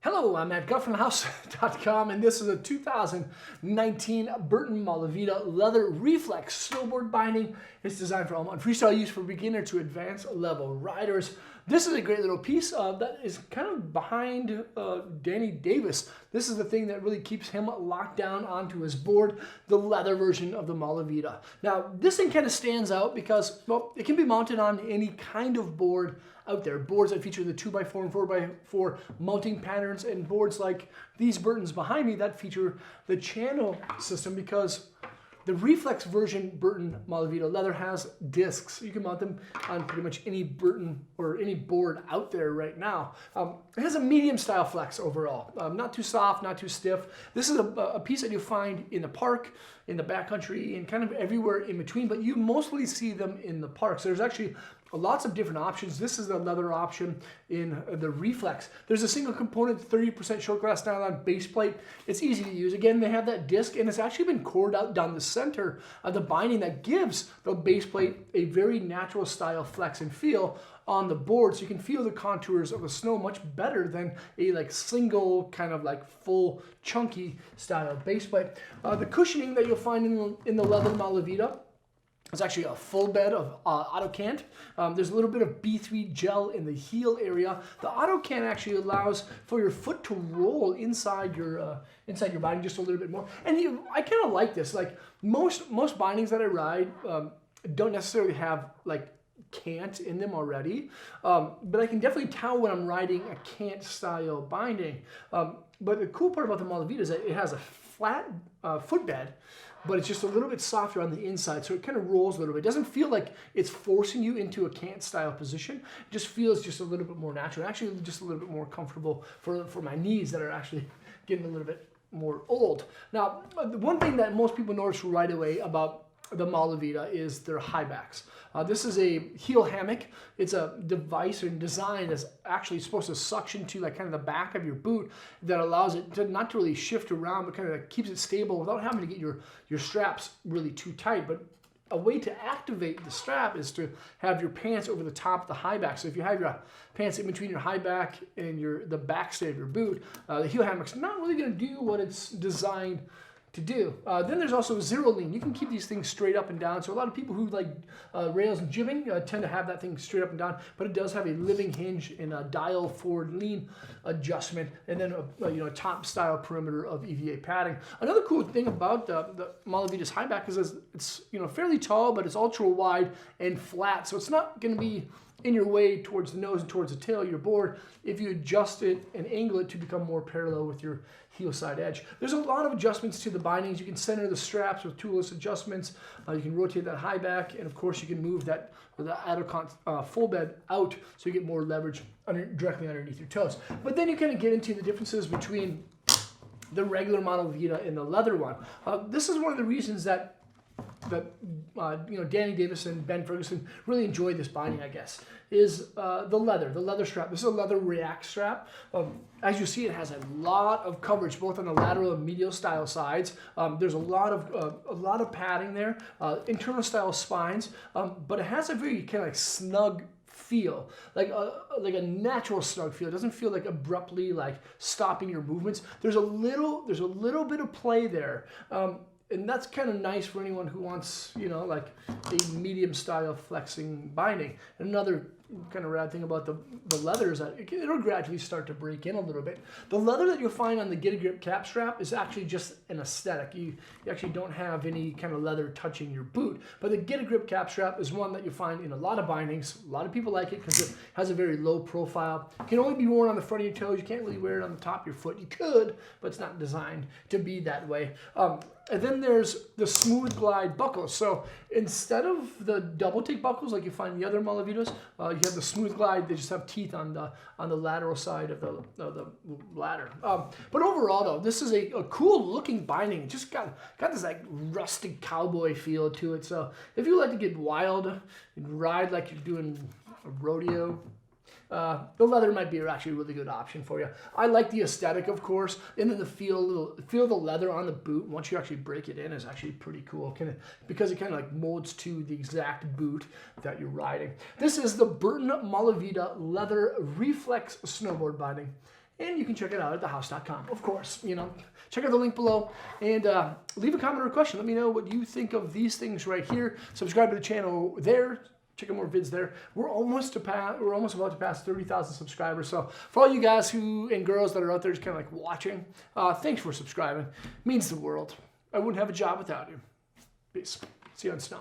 Hello, I'm at GutFromTheHouse.com, and this is a 2019 Burton Malavita Leather Reflex snowboard binding. It's designed for all freestyle use for beginner to advanced level riders. This is a great little piece that is kind of behind Danny Davis. This is the thing that really keeps him locked down onto his board, the leather version of the Malavita. Now, this thing kind of stands out because, well, it can be mounted on any kind of board out there. Boards that feature the 2x4 and 4x4 mounting patterns, and boards like these Burtons behind me that feature the channel system, because the Reflex version Burton Malavita leather has discs. You can mount them on pretty much any Burton or any board out there right now. It has a medium style flex overall. Not too soft, not too stiff. This is a piece that you find in the park, in the backcountry, and kind of everywhere in between, but you mostly see them in the park. So there's actually lots of different options. This is the leather option in the Reflex. There's a single component 30% short glass nylon base plate. It's easy to use. Again, they have that disc, and it's actually been cored out down the center of the binding that gives the base plate a very natural style flex and feel on the board, so you can feel the contours of the snow much better than a single kind of full chunky style base plate. The cushioning that you'll find in the leather Malavita, it's actually a full bed of AutoCant. There's a little bit of B3 gel in the heel area. The AutoCant actually allows for your foot to roll inside your binding just a little bit more. And I kind of like this. Like most bindings that I ride don't necessarily have cant in them already, but I can definitely tell when I'm riding a cant style binding. But the cool part about the Malavita is that it has a flat footbed, but it's just a little bit softer on the inside, so it kind of rolls a little bit. It doesn't feel like it's forcing you into a cant style position. It just feels just a little bit more natural, actually just a little bit more comfortable for my knees that are actually getting a little bit more old. Now, the one thing that most people notice right away about the Malavita is their high backs. This is a heel hammock. It's a device or design that's actually supposed to suction to kind of the back of your boot that allows it to not to really shift around, but kind of keeps it stable without having to get your straps really too tight. But a way to activate the strap is to have your pants over the top of the high back. So if you have your pants in between your high back and the backstay of your boot, the heel hammock's not really going to do what it's designed to do. Then there's also zero lean. You can keep these things straight up and down. So a lot of people who like rails and jibbing tend to have that thing straight up and down, but it does have a living hinge and a dial forward lean adjustment, and then a top style perimeter of EVA padding. Another cool thing about the Malavita's high back is it's fairly tall, but it's ultra wide and flat, so it's not going to be in your way towards the nose and towards the tail of your board if you adjust it and angle it to become more parallel with your heel side edge. There's a lot of adjustments to the bindings. You can center the straps with toolless adjustments. You can rotate that high back, and of course you can move the AutoCant full bed out so you get more leverage directly underneath your toes. But then you kind of get into the differences between the regular Malavita and the leather one. This is one of the reasons that Danny Davis and Ben Ferguson really enjoyed this binding, I guess, is the leather strap. This is a leather React strap. As you see, it has a lot of coverage, both on the lateral and medial style sides. There's a lot of padding there, internal style spines, but it has a very kind of snug feel, like a natural snug feel. It doesn't feel abruptly stopping your movements. There's a little bit of play there. And that's kind of nice for anyone who wants, a medium style flexing binding. And another kind of rad thing about the leather is that it'll gradually start to break in a little bit. The leather that you'll find on the Get a Grip cap strap is actually just an aesthetic. You actually don't have any kind of leather touching your boot. But the Get a Grip cap strap is one that you find in a lot of bindings. A lot of people like it because it has a very low profile. It can only be worn on the front of your toes. You can't really wear it on the top of your foot. You could, but it's not designed to be that way. And then there's the smooth glide buckles. So instead of the double take buckles like you find in the other Malavitas, you have the smooth glide. They just have teeth on the lateral side of the ladder. But overall, though, this is a cool looking binding. It just got this rustic cowboy feel to it. So if you like to get wild and ride like you're doing a rodeo, the leather might be actually a really good option for you. I like the aesthetic, of course, and then the feel of the leather on the boot once you actually break it in is actually pretty cool, because it kind of molds to the exact boot that you're riding. This is the Burton Malavita Leather Reflex Snowboard Binding, And you can check it out at thehouse.com, of course. You know, check out the link below and leave a comment or a question. Let me know what you think of these things right here. Subscribe to the channel there. Check out more vids there. We're almost about to pass 30,000 subscribers. So for all you guys and girls that are out there just kind of like watching, thanks for subscribing. It means the world. I wouldn't have a job without you. Peace. See you on snow.